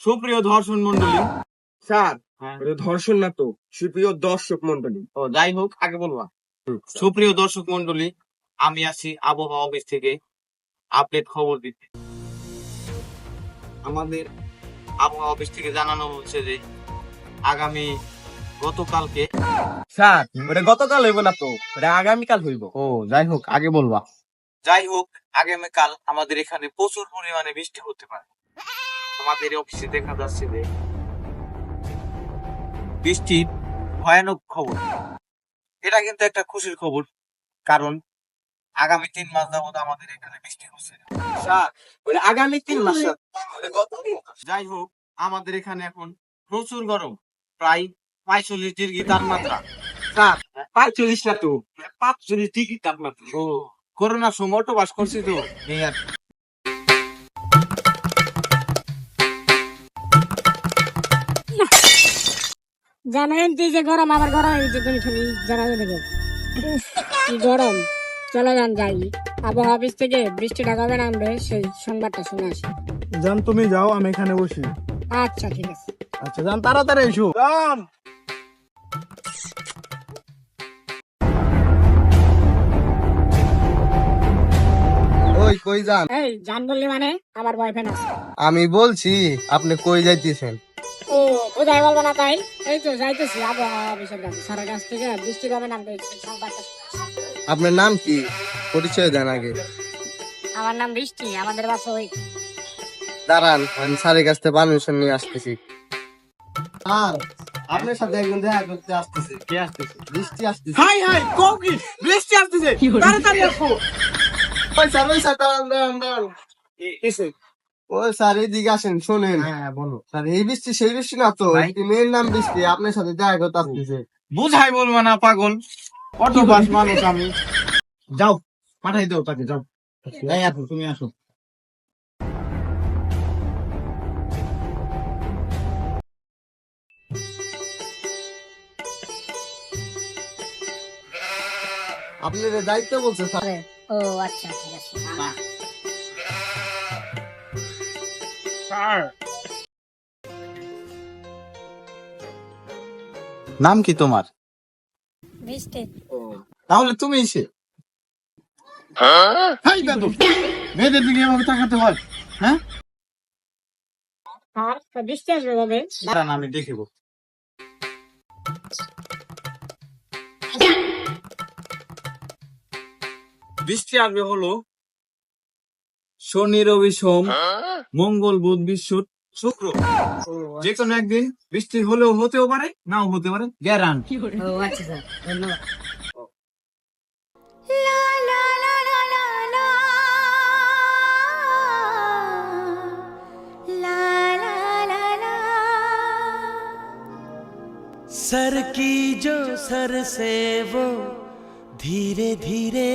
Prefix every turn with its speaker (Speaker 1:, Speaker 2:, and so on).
Speaker 1: সুপ্রিয় দর্শন মন্ডলী।
Speaker 2: স্যার
Speaker 1: হ্যাঁ।
Speaker 2: এটা ধর্ষণ না তো, সুপ্রিয় দর্শক মন্ডলী।
Speaker 1: ও যাই হোক, আগে বলবা। সুপ্রিয় দর্শক মন্ডলী, আমি আছি আবহাওয়া অফিস থেকে আপডেট খবর দিতে। আমাদের আবহাওয়া অফিস থেকে জানানো হচ্ছে যে আগামী গতকালকে।
Speaker 2: স্যার ওটা গতকাল হইব না তো, ওটা আগামীকাল হইব।
Speaker 1: ও যাই হোক, আগে বলবা। যাই হোক, আগামীকাল আমাদের এখানে প্রচুর পরিমাণে বৃষ্টি হতে পারে। আমাদের অফিসে দেখা যাচ্ছে যে বৃষ্টির ভয়ানক খবর। এটা কিন্তু একটা খুশির খবর, কারণ আগামী 3 মাস যাবত আমাদের এখানে বৃষ্টি হচ্ছে না।
Speaker 2: স্যার ওটা আগামী 3 মাস।
Speaker 1: যাই হোক, আমাদের এখানে এখন প্রচুর গরম, প্রায় 45 ডিগ্রি তাপমাত্রা।
Speaker 2: স্যার 45 না তো, 45 ডিগ্রি তাপমাত্রা।
Speaker 1: ও করোনার সময় তো বাস করছি তো, এই আর কি।
Speaker 3: জানেন যে যে গরম, আবার গরম এই যে তুমি খালি জানাবে দেবে কি গরম। চলো যান যাই, আবহাওয়া অফিস থেকে বৃষ্টিটা কবে নামবে সেই সংবাদটা শুনে আসি।
Speaker 4: জান তুমি যাও, আমি এখানে বসি।
Speaker 3: আচ্ছা ঠিক আছে।
Speaker 4: আচ্ছা জান, তাড়াতাড়ি এসো।
Speaker 2: জান
Speaker 5: ওই কই যান?
Speaker 3: এই জান বললি মানে আমার বয়ফ্রেন্ড আছে।
Speaker 5: আমি বলছি আপনি কই যাইতেছেন?
Speaker 3: ও কোথায় বলবো না তাই? এই তো যাইতেছি আবহাওয়া অফিসের কাছে, স্যারের কাছ থেকে বৃষ্টি কবে নামবে সেই সংবাদটা শুনে আসি।
Speaker 5: আপনার নাম কি? পরিচয় দেন আগে।
Speaker 3: আমার নাম বৃষ্টি, আমাদের বাসা ওই।
Speaker 5: দাঁড়ান, আমি স্যারের কাছ থেকে পারমিশন নিয়ে আসতেছি। স্যার আপনার সাথে একজন দেখা করতে আসতেছে।
Speaker 1: কে আসতেছে?
Speaker 5: বৃষ্টি আসতেছে।
Speaker 2: হাই হাই কও কি বৃষ্টি আসতেছে, তাড়াতাড়ি আসো।
Speaker 5: ওই স্যার দাঁড়ান দাঁড়ান দাঁড়ান।
Speaker 2: এসে
Speaker 5: ওই স্যার এইদিকে আসেন, শোনেন।
Speaker 1: হ্যাঁ বলো।
Speaker 5: স্যার এই বৃষ্টি সেই বৃষ্টি না তো,
Speaker 1: ভাই।
Speaker 5: একটি মেয়ের নাম বৃষ্টি আপনার সাথে দেখা করতে আসতেছে।
Speaker 1: বুঝাই বলবো না পাগল, অটো বাস মানুষ আমি। যাও, পাঠাই দাও তাকে, যাও। এই আসো, তুমি আসো।
Speaker 5: আপনার দায়িত্ব বলছে স্যার।
Speaker 3: ও আচ্ছা ঠিক আছে।
Speaker 1: স্যার, নাম কি তোমার?
Speaker 3: বৃষ্টি।
Speaker 1: তাহলে তুমি এসে হাই দাদু, মেয়েদের দিকে আমাকে তাকাতে হয়, হ্যাঁ?
Speaker 3: আর তো বৃষ্টি আসবে কবে?
Speaker 1: দাঁড়ান, আমি দেখিব। বৃষ্টি আসবে হলো শনি রবি সোম মঙ্গল বুধ বৃহস্পতি শুক্র, যে কোনো একদিন বৃষ্টি হলেও হতেও পারে, নাও হতে পারে, গ্যারান্টি।
Speaker 3: ও আচ্ছা স্যার, ধন্যবাদ।
Speaker 6: सर की जो सर से वो धीरे धीरे